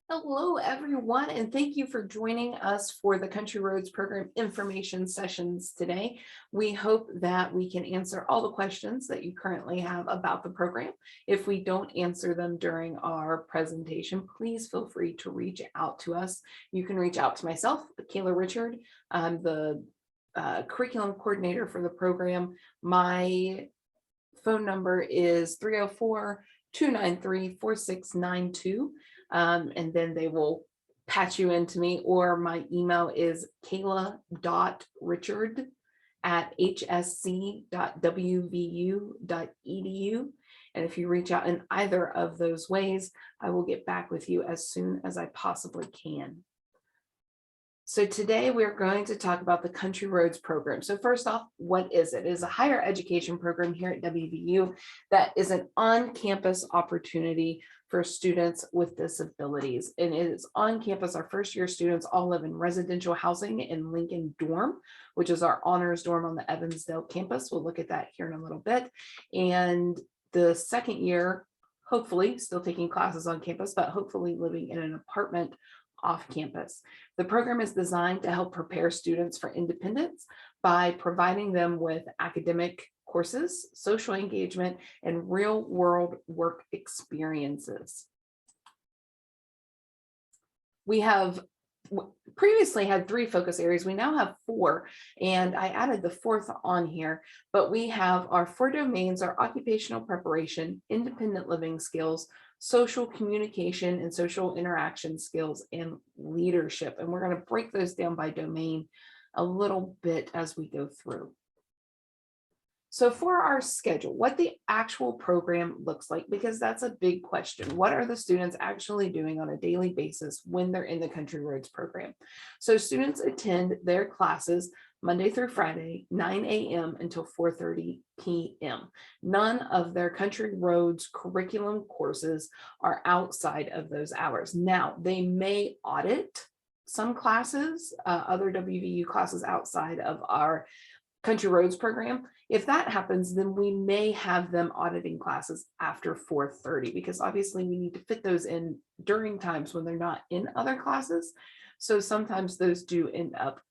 Hello, everyone, and thank you for joining us for the Country Roads Program information sessions today. We hope that we can answer all the questions that you currently have about the program. If we don't answer them during our presentation, please feel free to reach out to us. You can reach out to myself, Kayla Richard. I'm the curriculum coordinator for the program. My phone number is 304-293-4692. And then they will patch you into me, or my email is kayla.richard@hsc.wvu.edu. And if you reach out in either of those ways, I will get back with you as soon as I possibly can. So today we're going to talk about the Country Roads program. So first off, what is it? It is a higher education program here at WVU that is an on-campus opportunity for students with disabilities. And it is on campus. Our first year students all live in residential housing in Lincoln Dorm, which is our honors dorm on the Evansdale campus. We'll look at that here in a little bit. And the second year, hopefully still taking classes on campus, but hopefully living in an apartment off campus. The program is designed to help prepare students for independence by providing them with academic courses, social engagement, and real world work experiences. We have previously had 3 focus areas. We now have 4, and I added the 4th on here, but we have our 4 domains are occupational preparation, independent living skills, social communication and social interaction skills, and leadership. And we're going to break those down by domain a little bit as we go through. So for our schedule, what the actual program looks like, because that's a big question. What are the students actually doing on a daily basis when they're in the Country Roads program? So students attend their classes Monday through Friday, 9 a.m. until 4:30 p.m. None of their Country Roads curriculum courses are outside of those hours. Now, they may audit some classes, other WVU classes outside of our Country Roads program. If that happens, then we may have them auditing classes after 4:30, because obviously we need to fit those in during times when they're not in other classes. So sometimes those do end up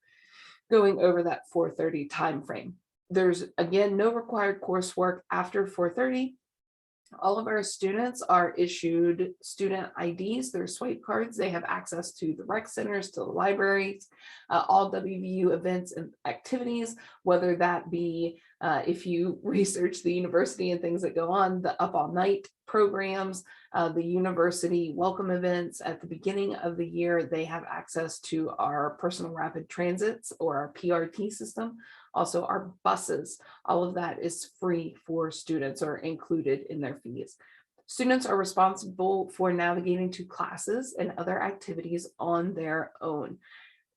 going over that 4:30 time frame. There's, again, no required coursework after 4:30. All of our students are issued student IDs, their swipe cards. They have access to the rec centers, to the libraries, all WVU events and activities, whether that be, if you research the university and things that go on, the up all night programs, the university welcome events. At the beginning of the year, they have access to our personal rapid transits, or our PRT system, also our buses. All of that is free for students, or included in their fees. Students are responsible for navigating to classes and other activities on their own.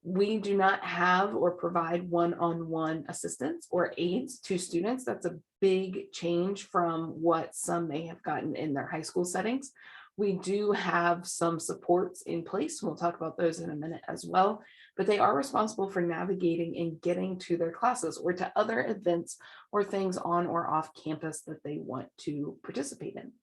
We do not have or provide one-on-one assistance or aids to students. That's a big change from what some may have gotten in their high school settings. We do have some supports in place. We'll talk about those in a minute as well, but they are responsible for navigating and getting to their classes or to other events or things on or off campus that they want to participate in.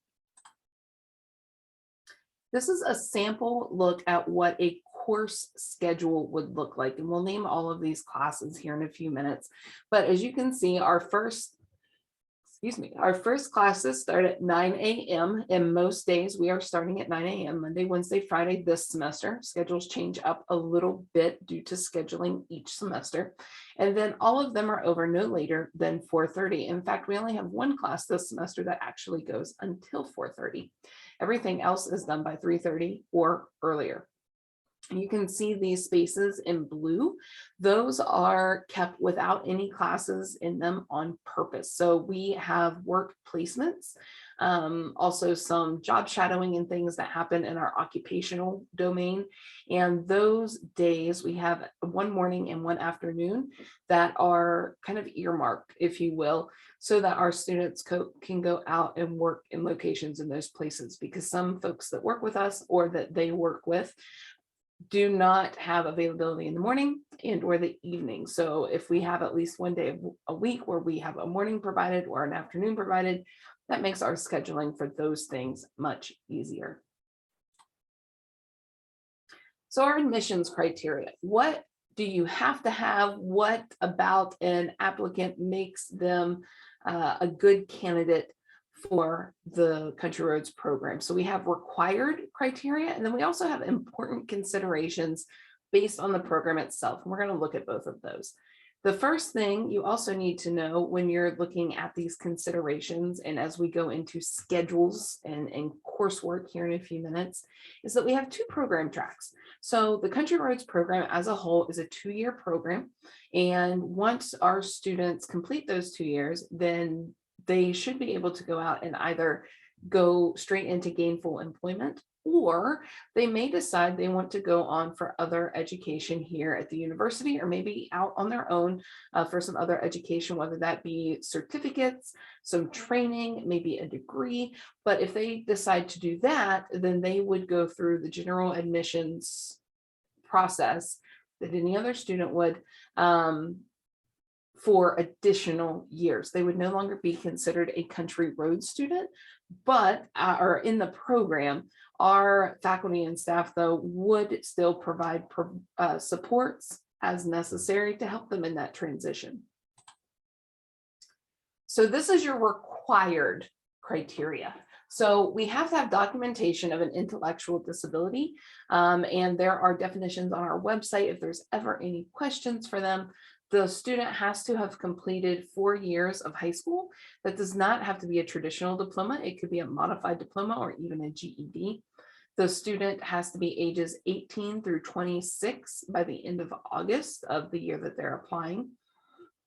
This is a sample look at what a course schedule would look like, and we'll name all of these classes here in a few minutes. But as you can see, our first classes start at 9 a.m. and most days we are starting at 9 a.m. Monday, Wednesday, Friday this semester. Schedules change up a little bit due to scheduling each semester. And then all of them are over no later than 4:30. In fact, we only have 1 class this semester that actually goes until 4:30. Everything else is done by 3:30 or earlier. You can see these spaces in blue. Those are kept without any classes in them on purpose. So we have work placements, also some job shadowing and things that happen in our occupational domain. And those days we have 1 morning and 1 afternoon that are kind of earmarked, if you will, so that our students can go out and work in locations in those places, because some folks that work with us or that they work with do not have availability in the morning and or the evening. So if we have at least 1 day a week where we have a morning provided or an afternoon provided, that makes our scheduling for those things much easier. So our admissions criteria, what do you have to have? What about an applicant makes them a good candidate for the Country Roads program? So we have required criteria, and then we also have important considerations based on the program itself. And we're going to look at both of those. The first thing you also need to know when you're looking at these considerations, and as we go into schedules and coursework here in a few minutes, is that we have two program tracks. So the Country Roads program as a whole is a 2-year program. And once our students complete those 2 years, then they should be able to go out and either go straight into gainful employment, or they may decide they want to go on for other education here at the university, or maybe out on their own for some other education, whether that be certificates, some training, maybe a degree. But if they decide to do that, then they would go through the general admissions process that any other student would, for additional years. They would no longer be considered a Country Roads student, but are in the program. Our faculty and staff, though, would still provide supports as necessary to help them in that transition. So this is your required criteria. So we have to have documentation of an intellectual disability, and there are definitions on our website if there's ever any questions for them. The student has to have completed 4 years of high school. That does not have to be a traditional diploma. It could be a modified diploma or even a GED. The student has to be ages 18 through 26 by the end of August of the year that they're applying.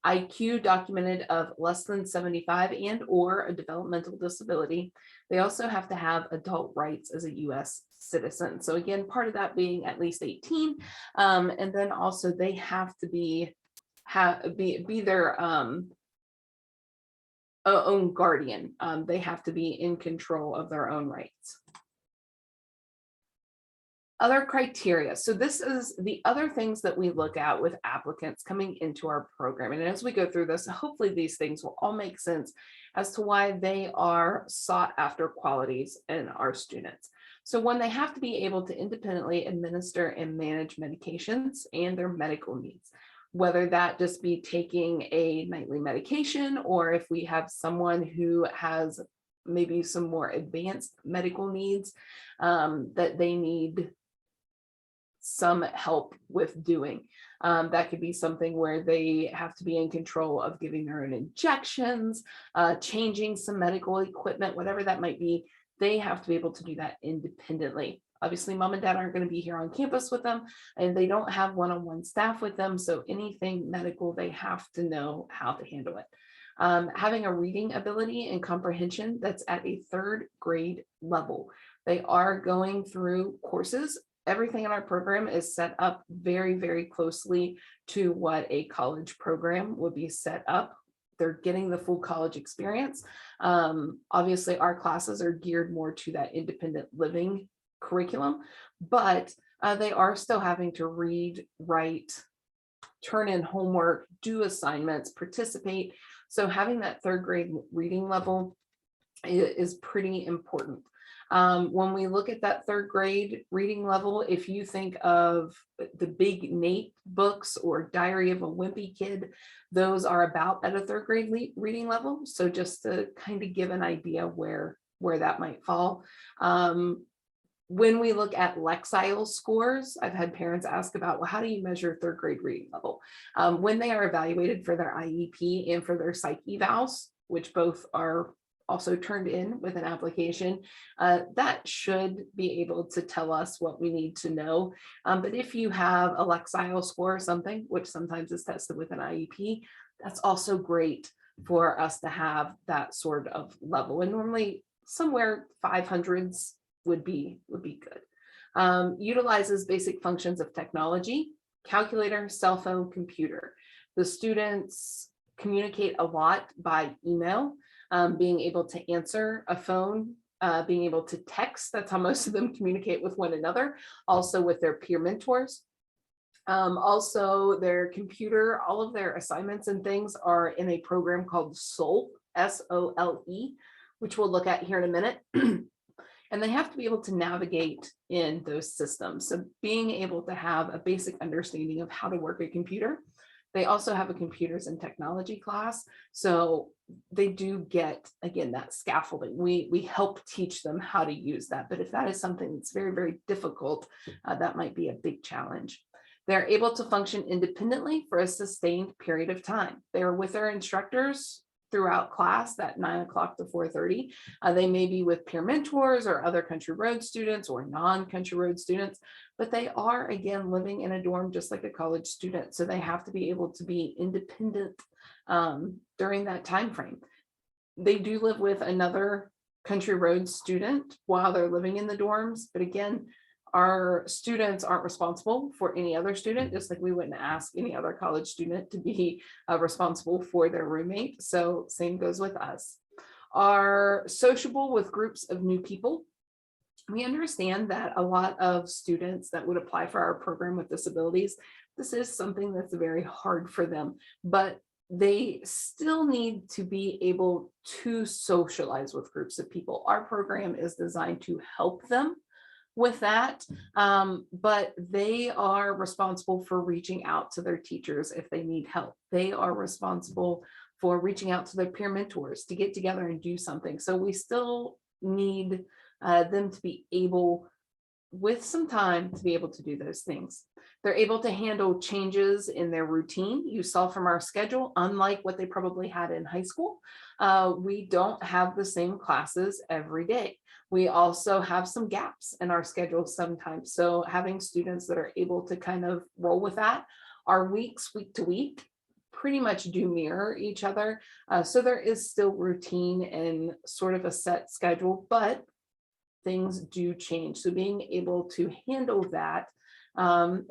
IQ documented of less than 75 and or a developmental disability. They also have to have adult rights as a US citizen. So again, part of that being at least 18. And then also they have to be their own guardian. They have to be in control of their own rights. Other criteria. So this is the other things that we look at with applicants coming into our program. And as we go through this, hopefully these things will all make sense as to why they are sought after qualities in our students. So one, they have to be able to independently administer and manage medications and their medical needs, whether that just be taking a nightly medication, or if we have someone who has maybe some more advanced medical needs that they need some help with doing. That could be something where they have to be in control of giving their own injections, changing some medical equipment, whatever that might be. They have to be able to do that independently. Obviously, mom and dad aren't going to be here on campus with them, and they don't have one-on-one staff with them. So anything medical, they have to know how to handle it. Having a reading ability and comprehension that's at a 3rd grade level. They are going through courses. Everything in our program is set up very, very closely to what a college program would be set up. They're getting the full college experience. Obviously, our classes are geared more to that independent living curriculum, but they are still having to read, write, turn in homework, do assignments, participate. So having that 3rd grade reading level is pretty important. When we look at that 3rd grade reading level, if you think of the Big Nate books or Diary of a Wimpy Kid, those are about at a 3rd grade reading level. So just to kind of give an idea where that might fall. When we look at Lexile scores, I've had parents ask about, well, how do you measure 3rd grade reading level? When they are evaluated for their IEP and for their psych evals, which both are also turned in with an application, that should be able to tell us what we need to know. But if you have a Lexile score or something, which sometimes is tested with an IEP, that's also great for us to have that sort of level. And normally somewhere 500s would be good. Utilizes basic functions of technology, calculator, cell phone, computer. The students communicate a lot by email. Being able to answer a phone, being able to text. That's how most of them communicate with one another, also with their peer mentors. Also their computer, all of their assignments and things are in a program called SOLE, S-O-L-E, which we'll look at here in a minute. and they have to be able to navigate in those systems. So being able to have a basic understanding of how to work a computer. They also have a computers and technology class. So they do get, again, that scaffolding. We help teach them how to use that. But if that is something that's very, very difficult, that might be a big challenge. They're able to function independently for a sustained period of time. They're with their instructors throughout class, that 9 o'clock to 4:30. They may be with peer mentors or other Country Road students or non-Country Road students, but they are, again, living in a dorm just like a college student. So they have to be able to be independent during that time frame. They do live with another Country Road student while they're living in the dorms, but again, our students aren't responsible for any other student, just like we wouldn't ask any other college student to be responsible for their roommate. So same goes with us. Are sociable with groups of new people. We understand that a lot of students that would apply for our program with disabilities, this is something that's very hard for them, but they still need to be able to socialize with groups of people. Our program is designed to help them with that, but they are responsible for reaching out to their teachers if they need help. They are responsible for reaching out to their peer mentors to get together and do something. So we still need them to be able, with some time, to be able to do those things. They're able to handle changes in their routine. You saw from our schedule, unlike what they probably had in high school, we don't have the same classes every day. We also have some gaps in our schedule sometimes. So having students that are able to kind of roll with that, our weeks, week to week, pretty much do mirror each other. So there is still routine and sort of a set schedule, but things do change. So being able to handle that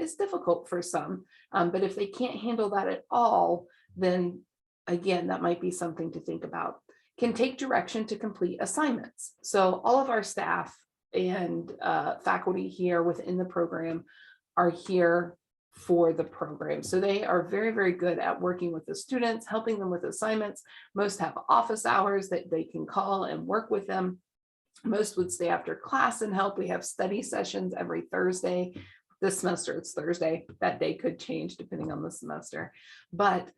is difficult for some. But if they can't handle that at all, then again, that might be something to think about. Can take direction to complete assignments. So all of our staff and faculty here within the program are here for the program. So they are very, very good at working with the students, helping them with assignments. Most have office hours that they can call and work with them. Most would stay after class and help. We have study sessions every Thursday. This semester it's Thursday. That day could change depending on the semester, but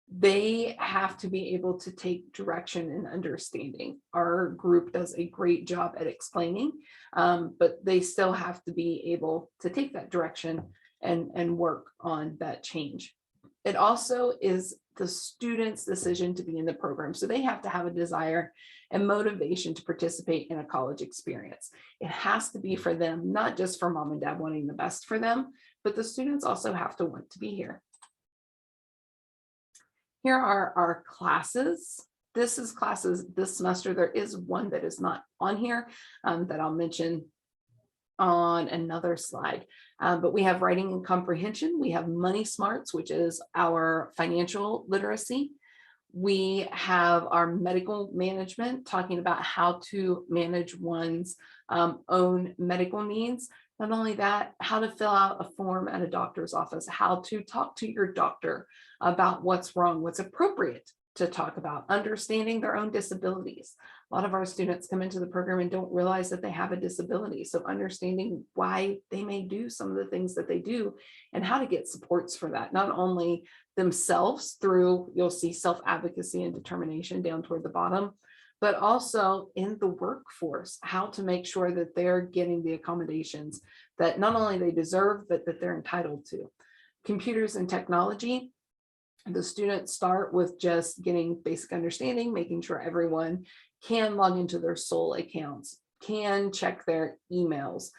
they have to be able to take direction and understanding. Our group does a great job at explaining, but they still have to be able to take that direction and work on that change. It also is the student's decision to be in the program. So they have to have a desire and motivation to participate in a college experience. It has to be for them, not just for mom and dad wanting the best for them, but the students also have to want to be here. Here are our classes. This is classes this semester. There is one that is not on here that I'll mention on another slide. But we have writing and comprehension. We have money smarts, which is our financial literacy. We have our medical management, talking about how to manage one's own medical needs. Not only that, how to fill out a form at a doctor's office, how to talk to your doctor about what's wrong, what's appropriate to talk about, understanding their own disabilities. A lot of our students come into the program and don't realize that they have a disability. So understanding why they may do some of the things that they do and how to get supports for that, not only themselves through, you'll see self-advocacy and determination down toward the bottom, but also in the workforce, how to make sure that they're getting the accommodations that not only they deserve, but that they're entitled to. Computers and technology. The students start with just getting basic understanding, making sure everyone can log into their sole accounts, can check their emails.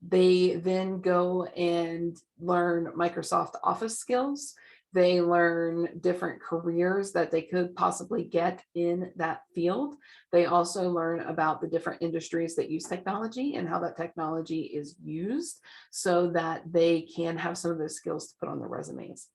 They then go and learn Microsoft Office skills. They learn different careers that they could possibly get in that field. They also learn about the different industries that use technology and how that technology is used so that they can have some of those skills to put on their resumes.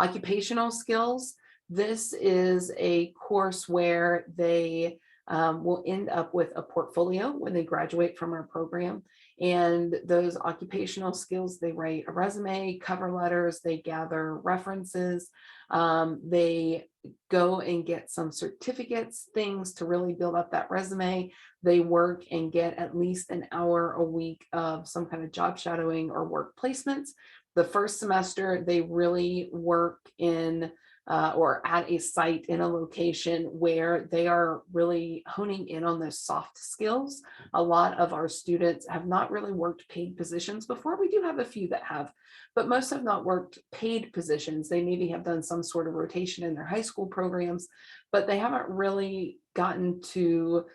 Occupational skills. This is a course where they will end up with a portfolio when they graduate from our program. And those occupational skills, they write a resume, cover letters, they gather references, they go and get some certificates, things to really build up that resume. They work and get at least an hour a week of some kind of job shadowing or work placements. The first semester, they really work in or at a site in a location where they are really honing in on those soft skills. A lot of our students have not really worked paid positions before. We do have a few that have, but most have not worked paid positions. They maybe have done some sort of rotation in their high school programs, but they haven't really gotten to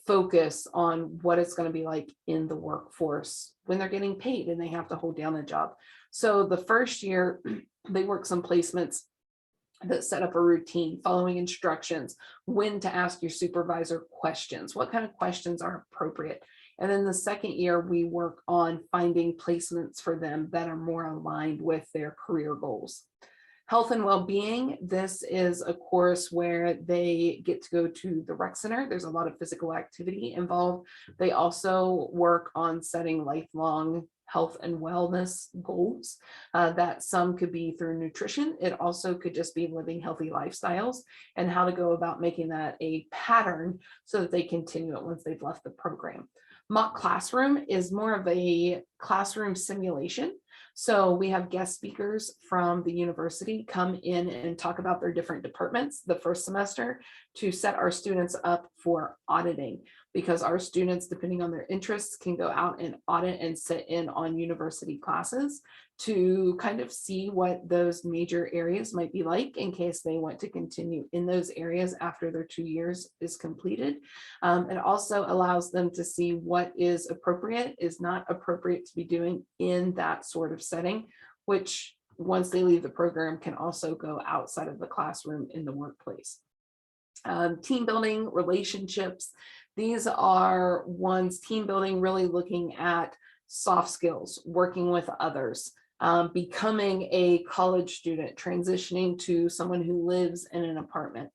focus on what it's going to be like in the workforce when they're getting paid and they have to hold down a job. So the first year, they work some placements that set up a routine, following instructions, when to ask your supervisor questions, what kind of questions are appropriate. And then the second year, we work on finding placements for them that are more aligned with their career goals. Health and well-being, this is a course where they get to go to the rec center. There's a lot of physical activity involved. They also work on setting lifelong health and wellness goals that some could be through nutrition. It also could just be living healthy lifestyles and how to go about making that a pattern so that they continue it once they've left the program. Mock classroom is more of a classroom simulation. So we have guest speakers from the university come in and talk about their different departments the first semester to set our students up for auditing, because our students, depending on their interests, can go out and audit and sit in on university classes to kind of see what those major areas might be like in case they want to continue in those areas after their 2 years is completed. It also allows them to see what is appropriate, is not appropriate to be doing in that sort of setting, which once they leave the program can also go outside of the classroom in the workplace. Team building, relationships. These are ones, team building, really looking at soft skills, working with others, becoming a college student, transitioning to someone who lives in an apartment.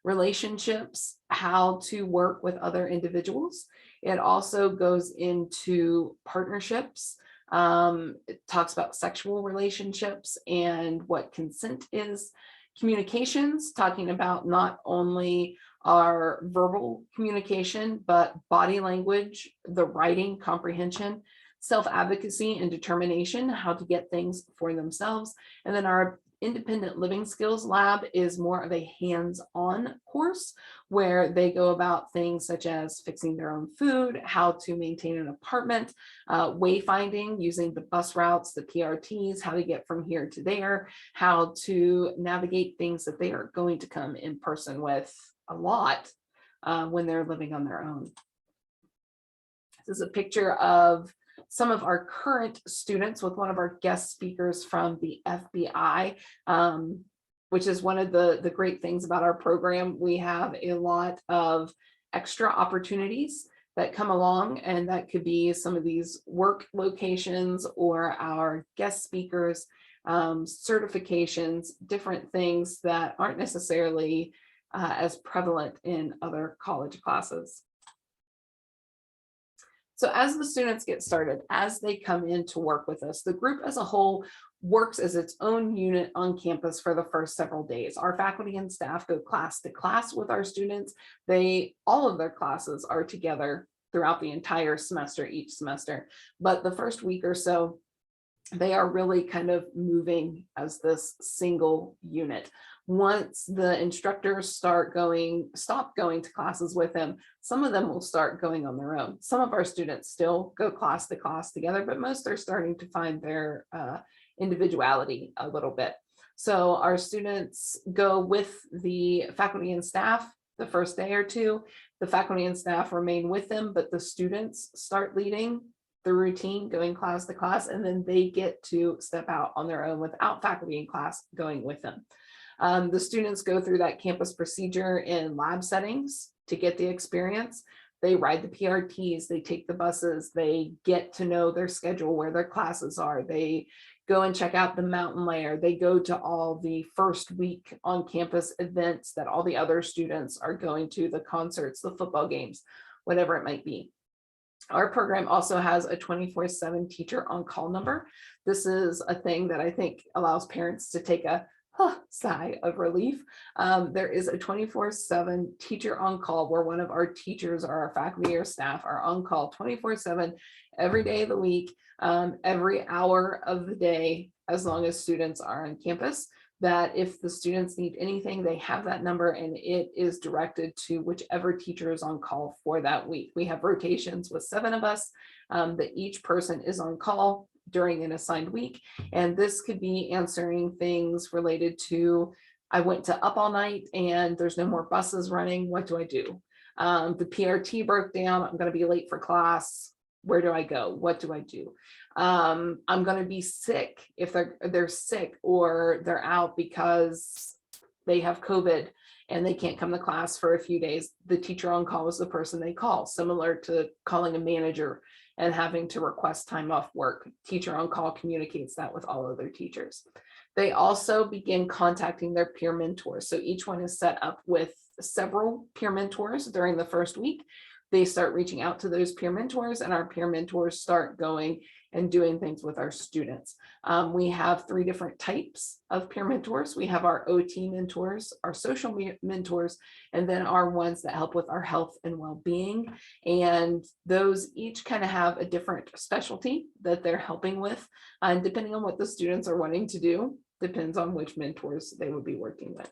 Relationships, how to work with other individuals. It also goes into partnerships. It talks about sexual relationships and what consent is. Communications, talking about not only our verbal communication, but body language, the writing comprehension, self-advocacy and determination, how to get things for themselves. And then our independent living skills lab is more of a hands-on course where they go about things such as fixing their own food, how to maintain an apartment, wayfinding using the bus routes, the PRTs, how to get from here to there, how to navigate things that they are going to come in person with a lot when they're living on their own. This is a picture of some of our current students with one of our guest speakers from the FBI, which is one of the great things about our program. We have a lot of extra opportunities that come along, and that could be some of these work locations or our guest speakers, certifications, different things that aren't necessarily as prevalent in other college classes. So as the students get started, as they come in to work with us, the group as a whole works as its own unit on campus for the first several days. Our faculty and staff go class to class with our students. All of their classes are together throughout the entire semester, each semester. But the first week or so, they are really kind of moving as this single unit. Once the instructors stop going to classes with them, some of them will start going on their own. Some of our students still go class to class together, but most are starting to find their individuality a little bit. So our students go with the faculty and staff the first day or two. The faculty and staff remain with them, but the students start leading the routine, going class to class, and then they get to step out on their own without faculty in class going with them. The students go through that campus procedure in lab settings to get the experience. They ride the PRTs, they take the buses, they get to know their schedule, where their classes are. They go and check out the mountain layer. They go to all the first week on campus events that all the other students are going to, the concerts, the football games, whatever it might be. Our program also has a 24/7 teacher on call number. This is a thing that I think allows parents to take a sigh of relief. There is a 24/7 teacher on call where one of our teachers or our faculty or staff are on call 24/7 every day of the week, every hour of the day, as long as students are on campus. That if the students need anything, they have that number and it is directed to whichever teacher is on call for that week. We have rotations with 7 of us, that each person is on call during an assigned week. And this could be answering things related to, I went to up all night and there's no more buses running. What do I do? The PRT broke down. I'm going to be late for class. Where do I go? What do I do? I'm going to be sick if they're sick or they're out because they have COVID and they can't come to class for a few days. The teacher on call is the person they call, similar to calling a manager and having to request time off work. Teacher on call communicates that with all other teachers. They also begin contacting their peer mentors. So each one is set up with several peer mentors during the first week. They start reaching out to those peer mentors and our peer mentors start going and doing things with our students. We have 3 different types of peer mentors. We have our OT mentors, our social mentors, and then our ones that help with our health and well-being. And those each kind of have a different specialty that they're helping with. And depending on what the students are wanting to do, depends on which mentors they would be working with.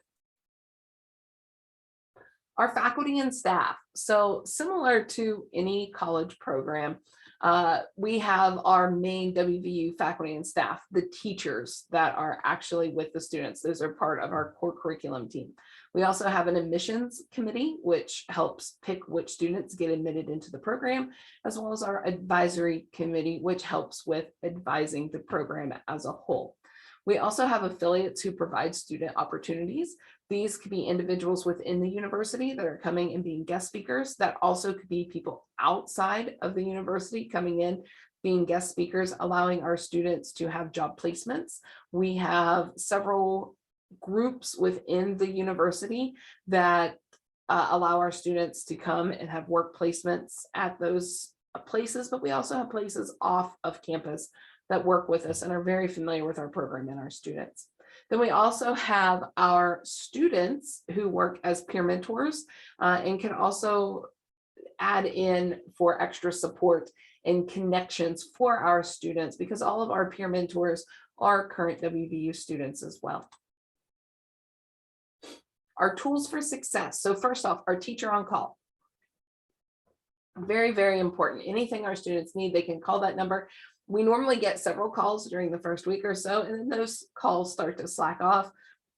Our faculty and staff. So similar to any college program, we have our main WVU faculty and staff, the teachers that are actually with the students. Those are part of our core curriculum team. We also have an admissions committee, which helps pick which students get admitted into the program, as well as our advisory committee, which helps with advising the program as a whole. We also have affiliates who provide student opportunities. These could be individuals within the university that are coming and being guest speakers. That also could be people outside of the university coming in, being guest speakers, allowing our students to have job placements. We have several groups within the university that allow our students to come and have work placements at those places, but we also have places off of campus that work with us and are very familiar with our program and our students. Then we also have our students who work as peer mentors and can also add in for extra support and connections for our students, because all of our peer mentors are current WVU students as well. Our tools for success. So first off, our teacher on call. Very, very important. Anything our students need, they can call that number. We normally get several calls during the first week or so, and then those calls start to slack off.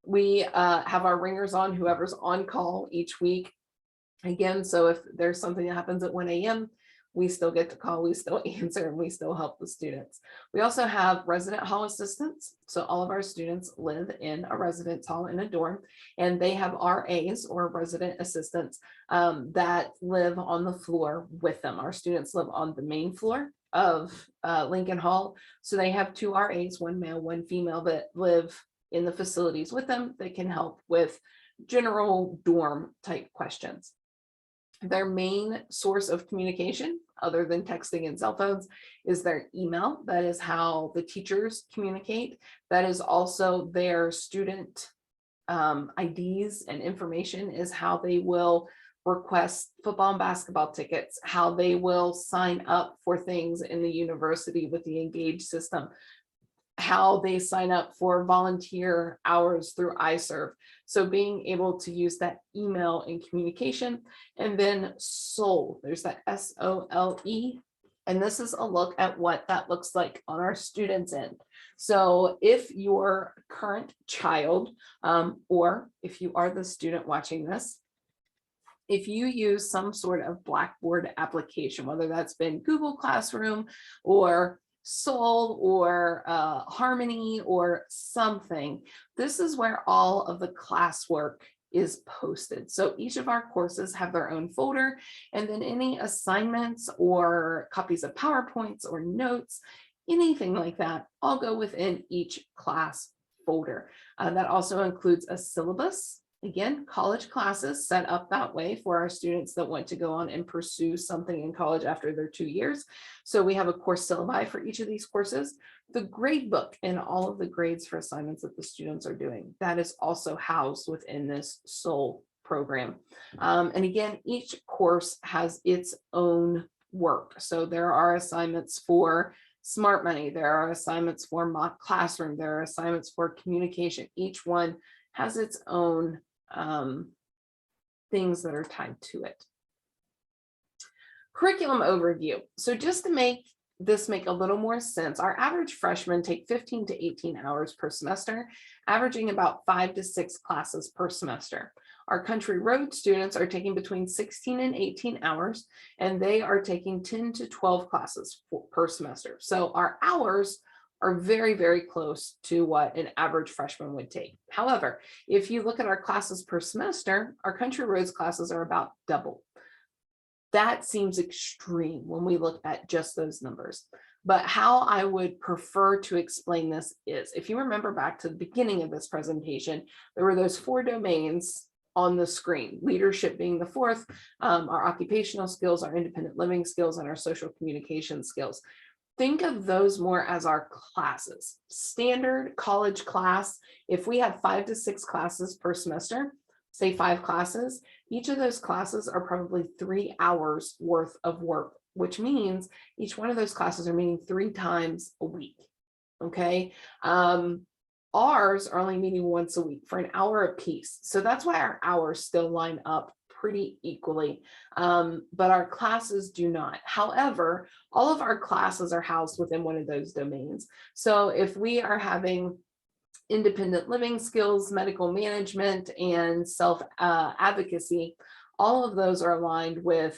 We have our ringers on, whoever's on call each week. Again, so if there's something that happens at 1 a.m., we still get to call, we still answer, and we still help the students. We also have resident hall assistants. So all of our students live in a residence hall in a dorm, and they have RAs or resident assistants that live on the floor with them. Our students live on the main floor of Lincoln Hall. So they have 2 RAs, one male, one female, that live in the facilities with them that can help with general dorm type questions. Their main source of communication, other than texting and cell phones, is their email. That is how the teachers communicate. That is also their student IDs and information, is how they will request football and basketball tickets, how they will sign up for things in the university with the Engage system, how they sign up for volunteer hours through iServe. So being able to use that email and communication. And then SOLE, there's that SOLE. And this is a look at what that looks like on our students' end. So if your current child, or if you are the student watching this, if you use some sort of Blackboard application, whether that's been Google Classroom or Soul or Harmony or something, this is where all of the classwork is posted. So each of our courses have their own folder, and then any assignments or copies of PowerPoints or notes, anything like that, all go within each class folder. That also includes a syllabus. Again, college classes set up that way for our students that want to go on and pursue something in college after their 2 years. So we have a course syllabi for each of these courses. The grade book and all of the grades for assignments that the students are doing, that is also housed within this sole program. And again, each course has its own work. So there are assignments for Smart Money, there are assignments for Mock Classroom, there are assignments for communication. Each one has its own things that are tied to it. Curriculum overview. So just to make this make a little more sense, our average freshmen take 15 to 18 hours per semester, averaging about 5 to 6 classes per semester. Our country road students are taking between 16 and 18 hours, and they are taking 10 to 12 classes per semester. So our hours are very, very close to what an average freshman would take. However, if you look at our classes per semester, our country roads classes are about double. That seems extreme when we look at just those numbers. But how I would prefer to explain this is, if you remember back to the beginning of this presentation, there were those 4 domains on the screen, leadership being the 4th, our occupational skills, our independent living skills, and our social communication skills. Think of those more as our classes. Standard college class, if we have 5 to 6 classes per semester, say 5 classes, each of those classes are probably 3 hours worth of work, which means each one of those classes are meeting 3 times a week. Okay. Ours are only meeting once a week for an hour apiece. So that's why our hours still line up pretty equally, but our classes do not. However, all of our classes are housed within one of those domains. So if we are having independent living skills, medical management, and self-advocacy, all of those are aligned with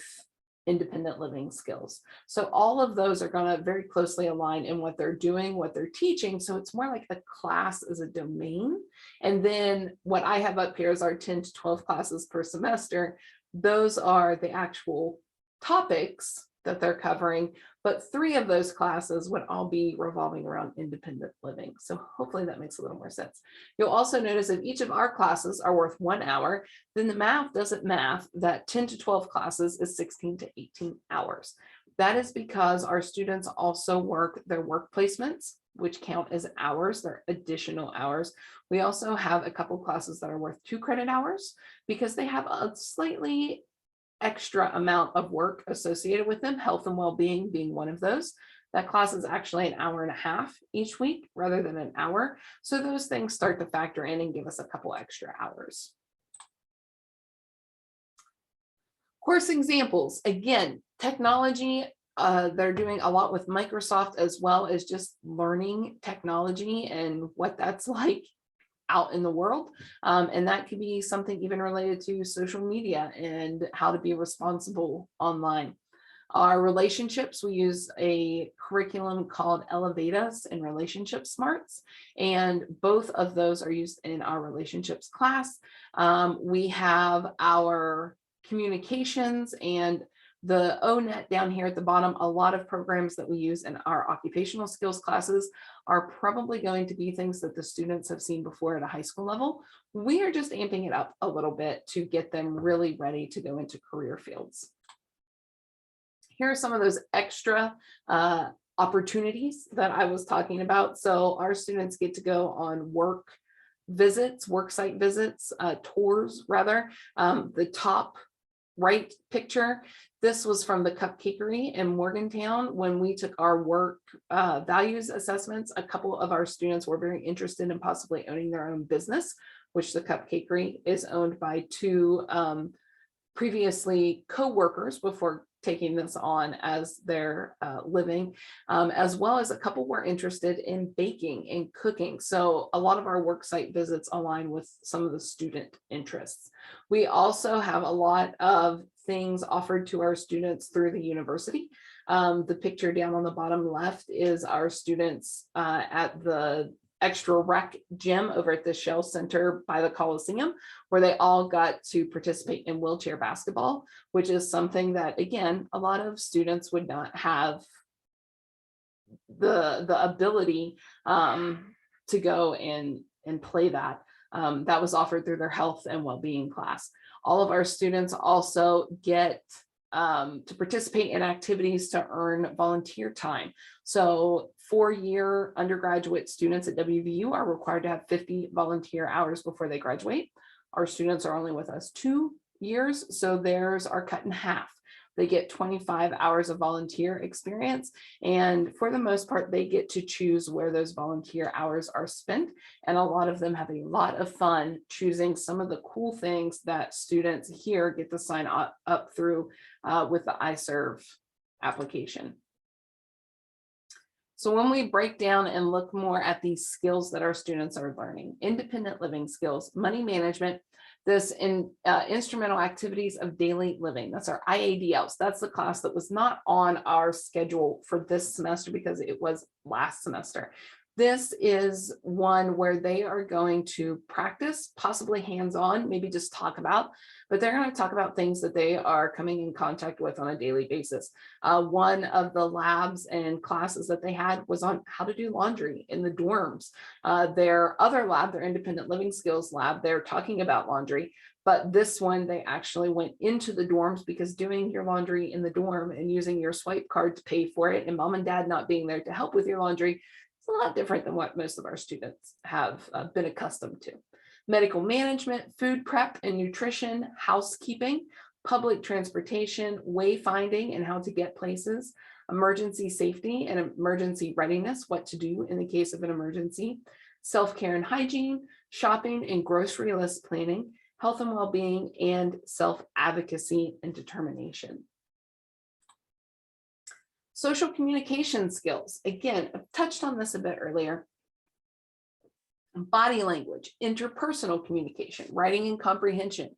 independent living skills. So all of those are going to very closely align in what they're doing, what they're teaching. So it's more like a class as a domain. And then what I have up here is our 10 to 12 classes per semester. Those are the actual topics that they're covering, but 3 of those classes would all be revolving around independent living. So hopefully that makes a little more sense. You'll also notice that each of our classes are worth 1 hour, then the math doesn't math that 10 to 12 classes is 16 to 18 hours. That is because our students also work their work placements, which count as hours, they're additional hours. We also have a couple classes that are worth 2 credit hours because they have a slightly extra amount of work associated with them, health and well-being being one of those. That class is actually 1.5 hours each week rather than an hour. So those things start to factor in and give us a couple extra hours. Course examples, again, technology, they're doing a lot with Microsoft as well as just learning technology and what that's like out in the world. And that could be something even related to social media and how to be responsible online. Our relationships, we use a curriculum called Elevate Us and Relationship Smarts, and both of those are used in our relationships class. We have our communications and the ONET down here at the bottom. A lot of programs that we use in our occupational skills classes are probably going to be things that the students have seen before at a high school level. We are just amping it up a little bit to get them really ready to go into career fields. Here are some of those extra opportunities that I was talking about. So our students get to go on work visits, work site visits, tours rather. The top right picture, this was from the Cupcakery in Morgantown. When we took our work values assessments, a couple of our students were very interested in possibly owning their own business, which the Cupcakery is owned by 2 previously co-workers before taking this on as their living, as well as a couple were interested in baking and cooking. So a lot of our worksite visits align with some of the student interests. We also have a lot of things offered to our students through the university. The picture down on the bottom left is our students at the extra rec gym over at the Shell Center by the Coliseum, where they all got to participate in wheelchair basketball, which is something that, again, a lot of students would not have the ability to go and play that. That was offered through their health and well-being class. All of our students also get to participate in activities to earn volunteer time. So 4-year undergraduate students at WVU are required to have 50 volunteer hours before they graduate. Our students are only with us 2 years, so theirs are cut in half. They get 25 hours of volunteer experience, and for the most part, they get to choose where those volunteer hours are spent. And a lot of them have a lot of fun choosing some of the cool things that students here get to sign up through with the iServe application. So when we break down and look more at these skills that our students are learning, independent living skills, money management, this instrumental activities of daily living, that's our IADLs. That's the class that was not on our schedule for this semester because it was last semester. This is one where they are going to practice, possibly hands-on, maybe just talk about, but they're going to talk about things that they are coming in contact with on a daily basis. One of the labs and classes that they had was on how to do laundry in the dorms. Their other lab, their independent living skills lab, they're talking about laundry. But this one, they actually went into the dorms because doing your laundry in the dorm and using your swipe card to pay for it and mom and dad not being there to help with your laundry, it's a lot different than what most of our students have been accustomed to. Medical management, food prep and nutrition, housekeeping, public transportation, wayfinding and how to get places, emergency safety and emergency readiness, what to do in the case of an emergency, self-care and hygiene, shopping and grocery list planning, health and well-being, and self-advocacy and determination. Social communication skills. Again, I've touched on this a bit earlier. Body language, interpersonal communication, writing and comprehension,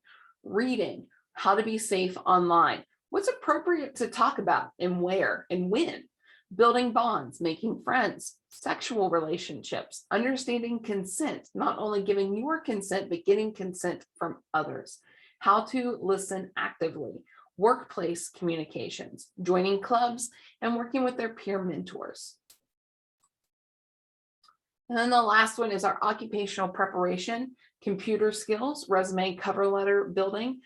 reading, how to be safe online, what's appropriate to talk about and where and when, building bonds, making friends, sexual relationships, understanding consent, not only giving your consent, but getting consent from others, how to listen actively, workplace communications, joining clubs, and working with their peer mentors. And then the last one is our occupational preparation, computer skills, resume, cover letter building,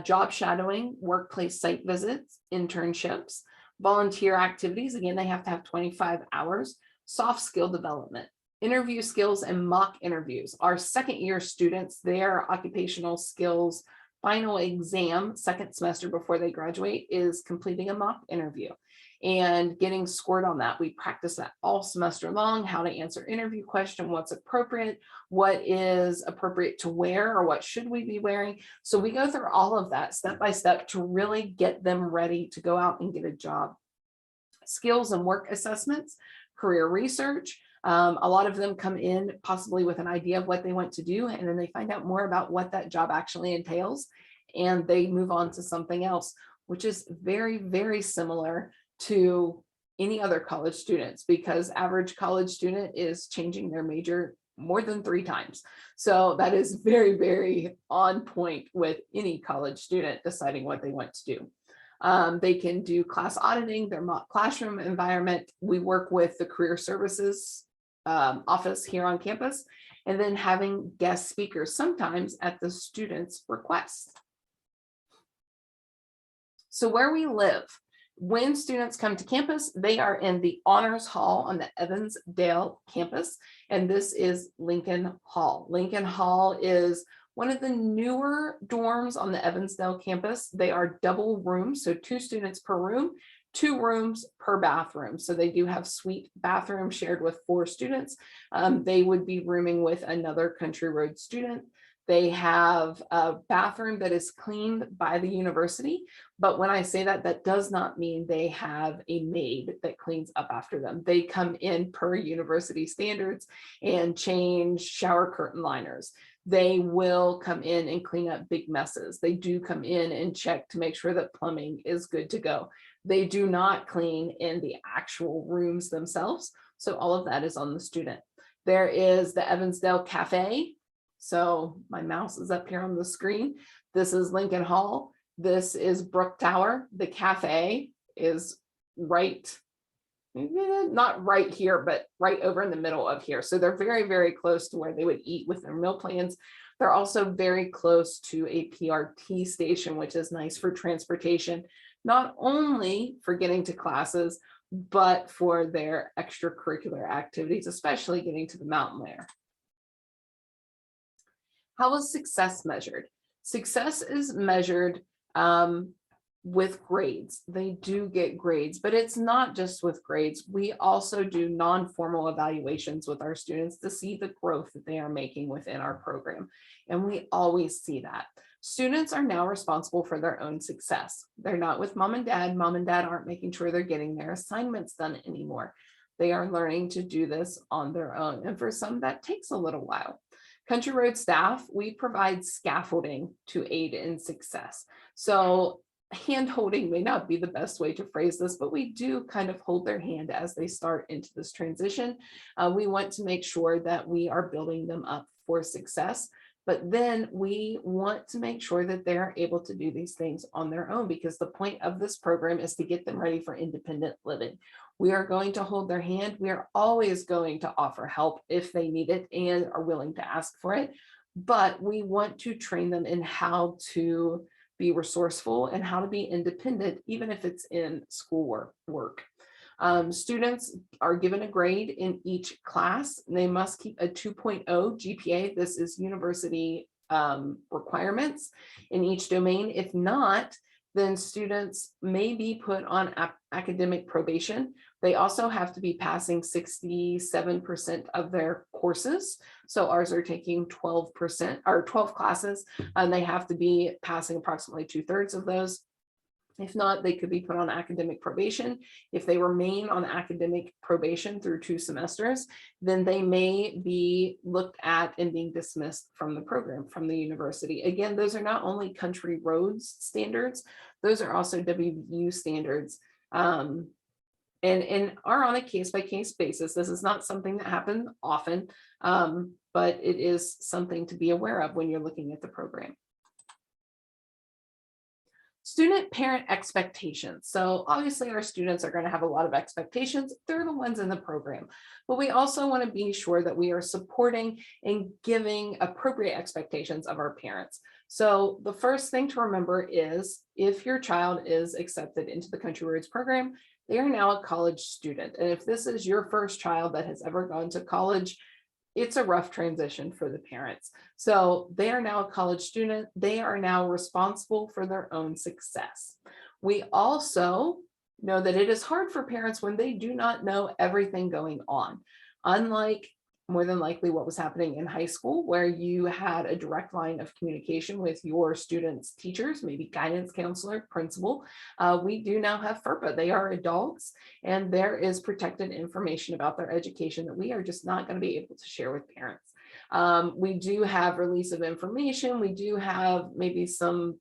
job shadowing, workplace site visits, internships, volunteer activities. Again, they have to have 25 hours, soft skill development, interview skills and mock interviews. Our second year students, their occupational skills final exam, second semester before they graduate, is completing a mock interview and getting scored on that. We practice that all semester long, how to answer interview question, what's appropriate, what is appropriate to wear, or what should we be wearing. So we go through all of that step by step to really get them ready to go out and get a job. Skills and work assessments, career research. A lot of them come in possibly with an idea of what they want to do, and then they find out more about what that job actually entails, and they move on to something else, which is very, very similar to any other college students, because average college student is changing their major more than 3 times. So that is very, very on point with any college student deciding what they want to do. They can do class auditing, their mock classroom environment. We work with the career services office here on campus, and then having guest speakers sometimes at the student's request. So where we live, when students come to campus, they are in the Honors Hall on the Evansdale campus, and this is Lincoln Hall. Lincoln Hall is one of the newer dorms on the Evansdale campus. They are double rooms, so 2 students per room, 2 rooms per bathroom. So they do have suite bathroom shared with 4 students. They would be rooming with another Country Road student. They have a bathroom that is cleaned by the university. But when I say that, that does not mean they have a maid that cleans up after them. They come in per university standards and change shower curtain liners. They will come in and clean up big messes. They do come in and check to make sure that plumbing is good to go. They do not clean in the actual rooms themselves. So all of that is on the student. There is the Evansdale Cafe. So my mouse is up here on the screen. This is Lincoln Hall. This is Brook Tower. The cafe is right not right here, but right over in the middle of here. So they're very, very close to where they would eat with their meal plans. They're also very close to a PRT station, which is nice for transportation, not only for getting to classes, but for their extracurricular activities, especially getting to the mountain there. How is success measured? Success is measured with grades. They do get grades, but it's not just with grades. We also do non-formal evaluations with our students to see the growth that they are making within our program. And we always see that. Students are now responsible for their own success. They're not with mom and dad. Mom and dad aren't making sure they're getting their assignments done anymore. They are learning to do this on their own. And for some, that takes a little while. Country Road staff, we provide scaffolding to aid in success. So hand holding may not be the best way to phrase this, but we do kind of hold their hand as they start into this transition. We want to make sure that we are building them up for success, but then we want to make sure that they're able to do these things on their own, because the point of this program is to get them ready for independent living. We are going to hold their hand. We are always going to offer help if they need it and are willing to ask for it, but we want to train them in how to be resourceful and how to be independent, even if it's in schoolwork. Students are given a grade in each class. They must keep a 2.0 GPA. This is university requirements in each domain. If not, then students may be put on academic probation. They also have to be passing 67% of their courses. So ours are taking 12% or 12 classes, and they have to be passing approximately 2/3 of those. If not, they could be put on academic probation. If they remain on academic probation through 2 semesters, then they may be looked at and being dismissed from the program, from the university. Again, those are not only Country Roads standards, those are also WVU standards. And are on a case-by-case basis. This is not something that happens often, but it is something to be aware of when you're looking at the program. Student parent expectations. So obviously our students are going to have a lot of expectations. They're the ones in the program, but we also want to be sure that we are supporting and giving appropriate expectations of our parents. So the first thing to remember is if your child is accepted into the Country Roads program, they are now a college student. And if this is your first child that has ever gone to college, it's a rough transition for the parents. So they are now a college student. They are now responsible for their own success. We also know that it is hard for parents when they do not know everything going on. Unlike more than likely what was happening in high school, where you had a direct line of communication with your students' teachers, maybe guidance counselor, principal. We do now have FERPA. They are adults, and there is protected information about their education that we are just not going to be able to share with parents. We do have release of information. We do have maybe some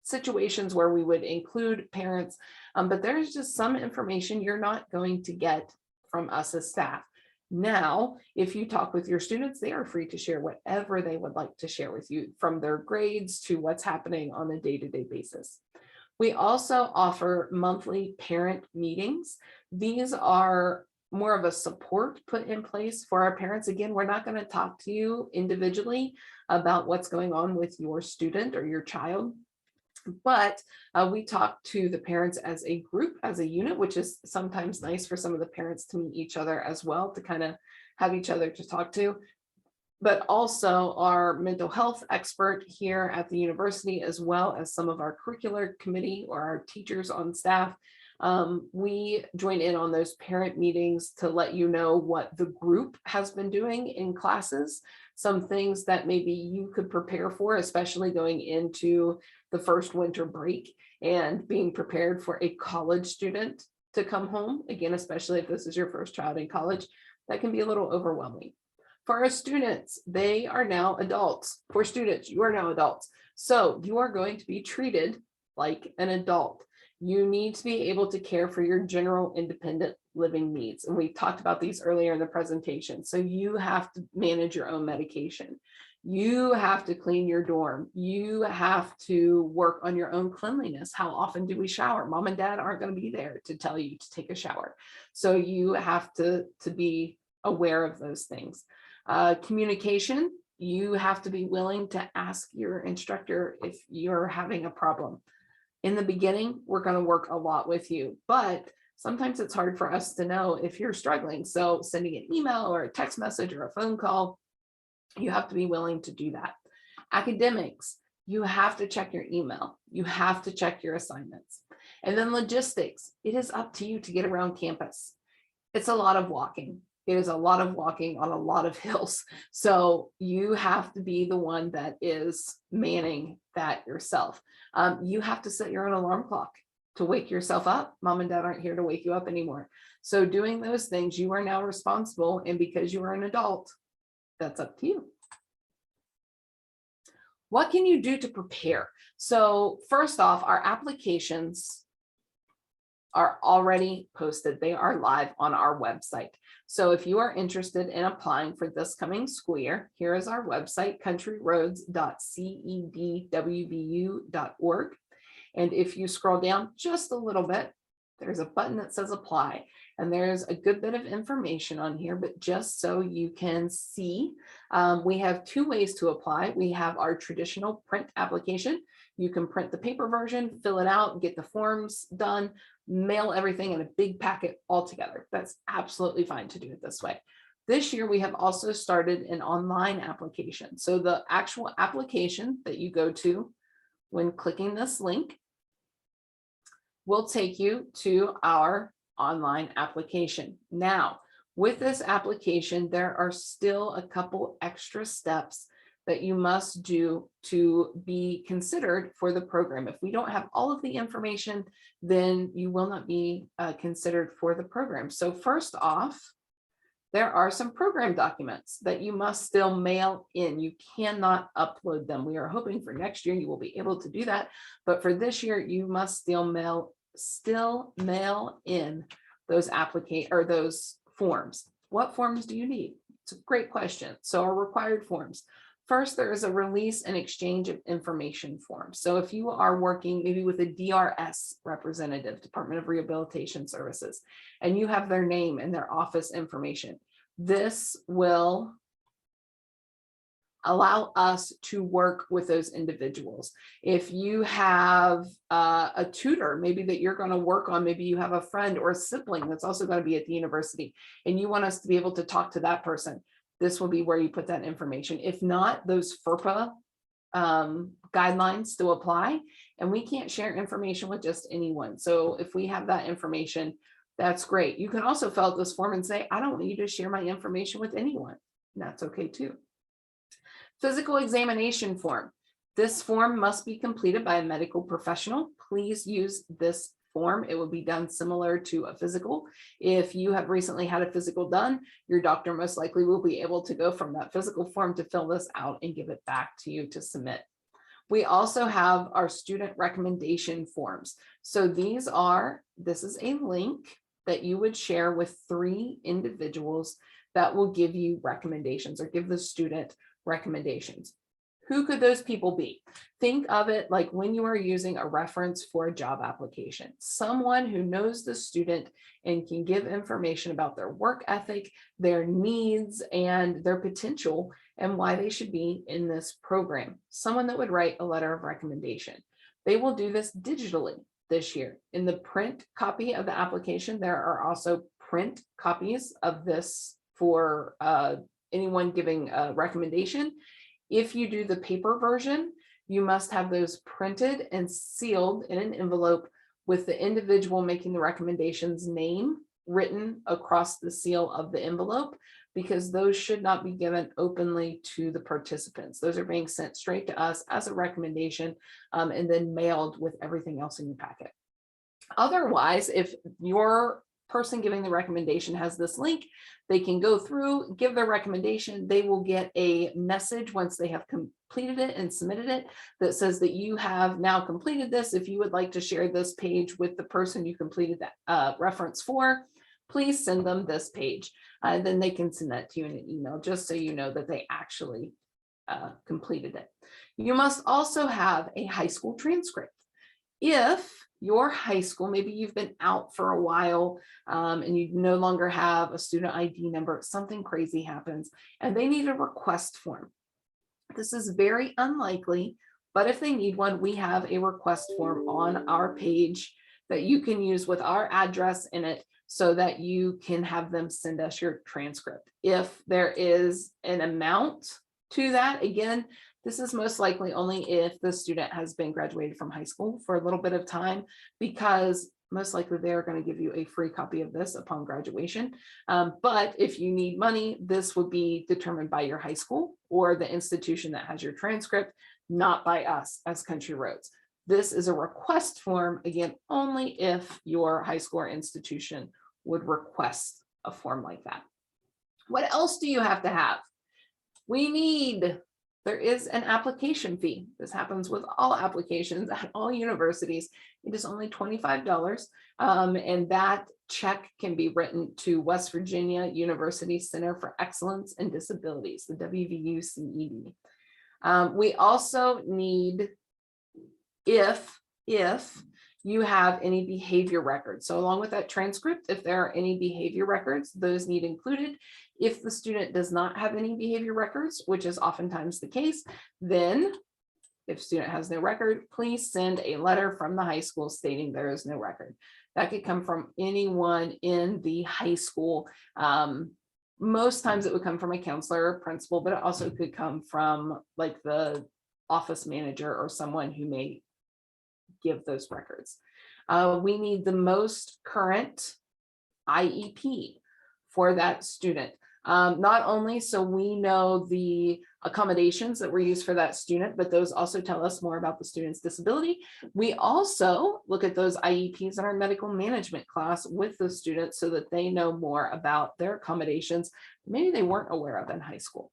situations where we would include parents, but there's just some information you're not going to get from us as staff. Now, if you talk with your students, they are free to share whatever they would like to share with you, from their grades to what's happening on a day-to-day basis. We also offer monthly parent meetings. These are more of a support put in place for our parents. Again, we're not going to talk to you individually about what's going on with your student or your child, but we talk to the parents as a group, as a unit, which is sometimes nice for some of the parents to meet each other as well, to kind of have each other to talk to. But also our mental health expert here at the university, as well as some of our curricular committee or our teachers on staff. We join in on those parent meetings to let you know what the group has been doing in classes, some things that maybe you could prepare for, especially going into the first winter break and being prepared for a college student to come home. Again, especially if this is your first child in college, that can be a little overwhelming. For our students, they are now adults. For students, you are now adults. So you are going to be treated like an adult. You need to be able to care for your general independent living needs. And we talked about these earlier in the presentation. So you have to manage your own medication. You have to clean your dorm. You have to work on your own cleanliness. How often do we shower? Mom and dad aren't going to be there to tell you to take a shower. So you have to be aware of those things. Communication, you have to be willing to ask your instructor if you're having a problem. In the beginning, we're going to work a lot with you, but sometimes it's hard for us to know if you're struggling. So sending an email or a text message or a phone call, you have to be willing to do that. Academics, you have to check your email. You have to check your assignments. And then logistics, it is up to you to get around campus. It's a lot of walking. It is a lot of walking on a lot of hills. So you have to be the one that is manning that yourself. You have to set your own alarm clock to wake yourself up. Mom and dad aren't here to wake you up anymore. So doing those things, you are now responsible. And because you are an adult, that's up to you. What can you do to prepare? So first off, our applications are already posted. They are live on our website. So if you are interested in applying for this coming school year, here is our website, countryroads.cedwbu.org. And if you scroll down just a little bit, there's a button that says apply. And there's a good bit of information on here, but just so you can see, we have two ways to apply. We have our traditional print application. You can print the paper version, fill it out, get the forms done, mail everything in a big packet all together. That's absolutely fine to do it this way. This year, we have also started an online application. So the actual application that you go to when clicking this link will take you to our online application. Now, with this application, there are still a couple extra steps that you must do to be considered for the program. If we don't have all of the information, then you will not be considered for the program. So first off, there are some program documents that you must still mail in. You cannot upload them. We are hoping for next year you will be able to do that, but for this year you must still mail in those those forms. What forms do you need? It's a great question. So our required forms. First, there is a release and exchange of information form. So if you are working maybe with a DRS representative, Department of Rehabilitation Services, and you have their name and their office information, this will allow us to work with those individuals. If you have a tutor, maybe that you're going to work on, maybe you have a friend or a sibling that's also going to be at the university, and you want us to be able to talk to that person, this will be where you put that information. If not, those FERPA guidelines still apply, and we can't share information with just anyone. So if we have that information, that's great. You can also fill out this form and say, I don't want you to share my information with anyone. And that's okay too. Physical examination form. This form must be completed by a medical professional. Please use this form. It will be done similar to a physical. If you have recently had a physical done, your doctor most likely will be able to go from that physical form to fill this out and give it back to you to submit. We also have our student recommendation forms. So this is a link that you would share with 3 individuals that will give you recommendations or give the student recommendations. Who could those people be? Think of it like when you are using a reference for a job application, someone who knows the student and can give information about their work ethic, their needs, and their potential, and why they should be in this program. Someone that would write a letter of recommendation. They will do this digitally this year. In the print copy of the application, there are also print copies of this for anyone giving a recommendation. If you do the paper version, you must have those printed and sealed in an envelope with the individual making the recommendation's name written across the seal of the envelope, because those should not be given openly to the participants. Those are being sent straight to us as a recommendation and then mailed with everything else in your packet. Otherwise, if your person giving the recommendation has this link, they can go through, give their recommendation. They will get a message once they have completed it and submitted it that says that you have now completed this. If you would like to share this page with the person you completed that reference for, please send them this page. Then they can send that to you in an email, just so you know that they actually completed it. You must also have a high school transcript. If your high school, maybe you've been out for a while and you no longer have a student ID number, something crazy happens and they need a request form. This is very unlikely, but if they need one, we have a request form on our page that you can use with our address in it so that you can have them send us your transcript. If there is an amount to that, again, this is most likely only if the student has been graduated from high school for a little bit of time, because most likely they're going to give you a free copy of this upon graduation. But if you need money, this would be determined by your high school or the institution that has your transcript, not by us as Country Roads. This is a request form, again, only if your high school or institution would request a form like that. What else do you have to have? There is an application fee. This happens with all applications at all universities. It is only $25, and that check can be written to West Virginia University Center for Excellence in Disabilities, the WVU-CED. We also need, if you have any behavior records. So along with that transcript, if there are any behavior records, those need included. If the student does not have any behavior records, which is oftentimes the case, then if student has no record, please send a letter from the high school stating there is no record. That could come from anyone in the high school. Most times it would come from a counselor or principal, but it also could come from like the office manager or someone who may give those records. We need the most current IEP for that student. Not only so we know the accommodations that were used for that student, but those also tell us more about the student's disability. We also look at those IEPs in our medical management class with the students so that they know more about their accommodations maybe they weren't aware of in high school.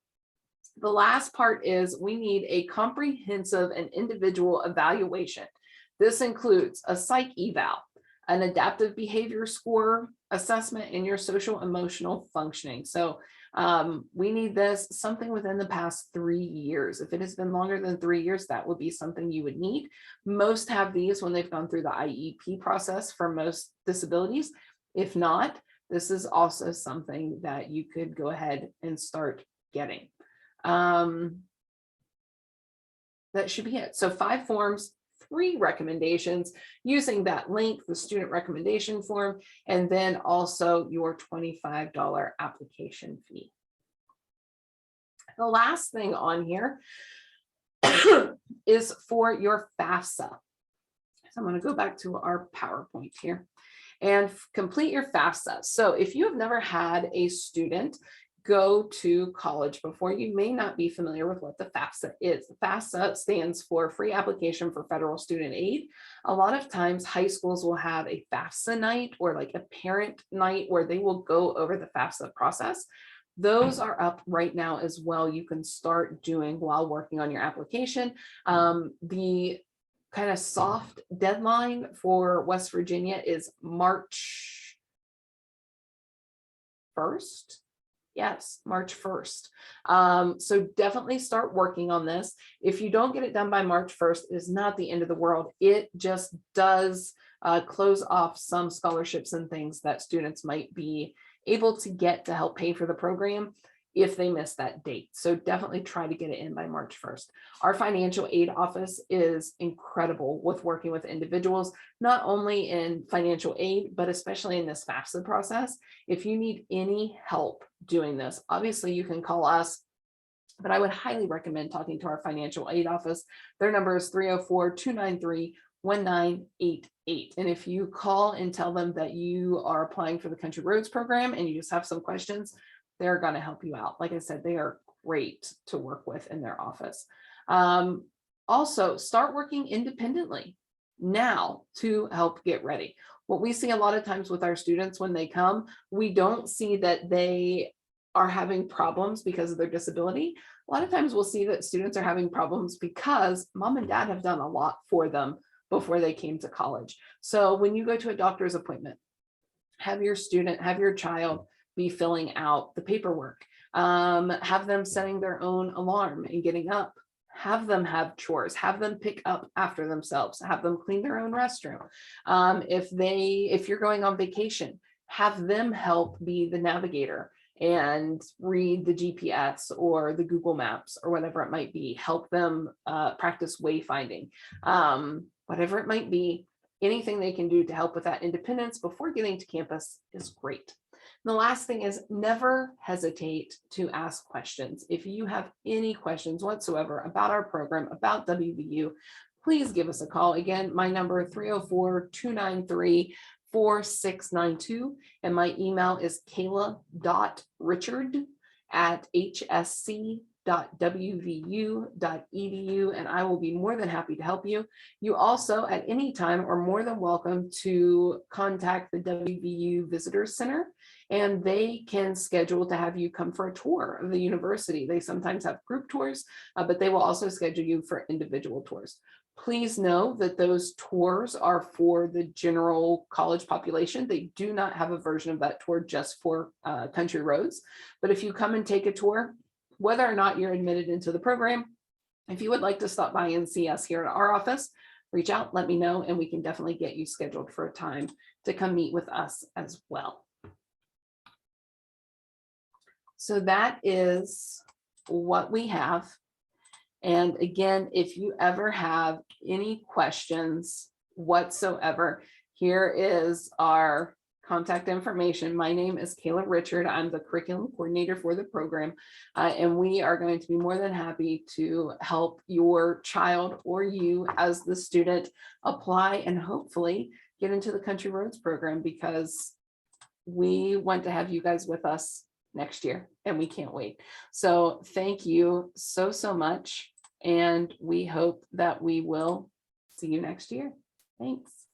The last part is we need a comprehensive and individual evaluation. This includes a psych eval, an adaptive behavior score assessment, and your social emotional functioning. So we need this something within the past 3 years. If it has been longer than 3 years, that would be something you would need. Most have these when they've gone through the IEP process for most disabilities. If not, this is also something that you could go ahead and start getting. That should be it. So 5 forms, 3 recommendations using that link, the student recommendation form, and then also your $25 application fee. The last thing on here is for your FAFSA. So I'm going to go back to our PowerPoint here and complete your FAFSA. So if you have never had a student go to college before, you may not be familiar with what the FAFSA is. FAFSA stands for Free Application for Federal Student Aid. A lot of times high schools will have a FAFSA night or like a parent night where they will go over the FAFSA process. Those are up right now as well. You can start doing while working on your application. The kind of soft deadline for West Virginia is March 1st. Yes, March 1st. So definitely start working on this. If you don't get it done by March 1st, it is not the end of the world. It just does close off some scholarships and things that students might be able to get to help pay for the program if they miss that date. So definitely try to get it in by March 1st. Our financial aid office is incredible with working with individuals, not only in financial aid, but especially in this FAFSA process. If you need any help doing this, obviously you can call us, but I would highly recommend talking to our financial aid office. Their number is 304-293-1988. And if you call and tell them that you are applying for the Country Roads program and you just have some questions, they're going to help you out. Like I said, they are great to work with in their office. Also, start working independently now to help get ready. What we see a lot of times with our students when they come, we don't see that they are having problems because of their disability. A lot of times we'll see that students are having problems because mom and dad have done a lot for them before they came to college. So when you go to a doctor's appointment, have your child be filling out the paperwork. Have them setting their own alarm and getting up. Have them have chores, have them pick up after themselves, have them clean their own restroom. If you're going on vacation, have them help be the navigator and read the GPS or the Google Maps or whatever it might be. Help them practice wayfinding, whatever it might be. Anything they can do to help with that independence before getting to campus is great. And the last thing is never hesitate to ask questions. If you have any questions whatsoever about our program, about WVU, please give us a call. Again, my number 304-293-4692, and my email is kayla.richard@hsc.wvu.edu, and I will be more than happy to help you. You also at any time are more than welcome to contact the WVU Visitors Center, and they can schedule to have you come for a tour of the university. They sometimes have group tours, but they will also schedule you for individual tours. Please know that those tours are for the general college population. They do not have a version of that tour just for country roads. But if you come and take a tour, whether or not you're admitted into the program, if you would like to stop by and see us here at our office, reach out, let me know, and we can definitely get you scheduled for a time to come meet with us as well. So that is what we have. And again, if you ever have any questions whatsoever, here is our contact information. My name is Kayla Richard. I'm the curriculum coordinator for the program, and we are going to be more than happy to help your child or you as the student apply and hopefully get into the Country Roads program, because we want to have you guys with us next year and we can't wait. So thank you so much, and we hope that we will see you next year. Thanks.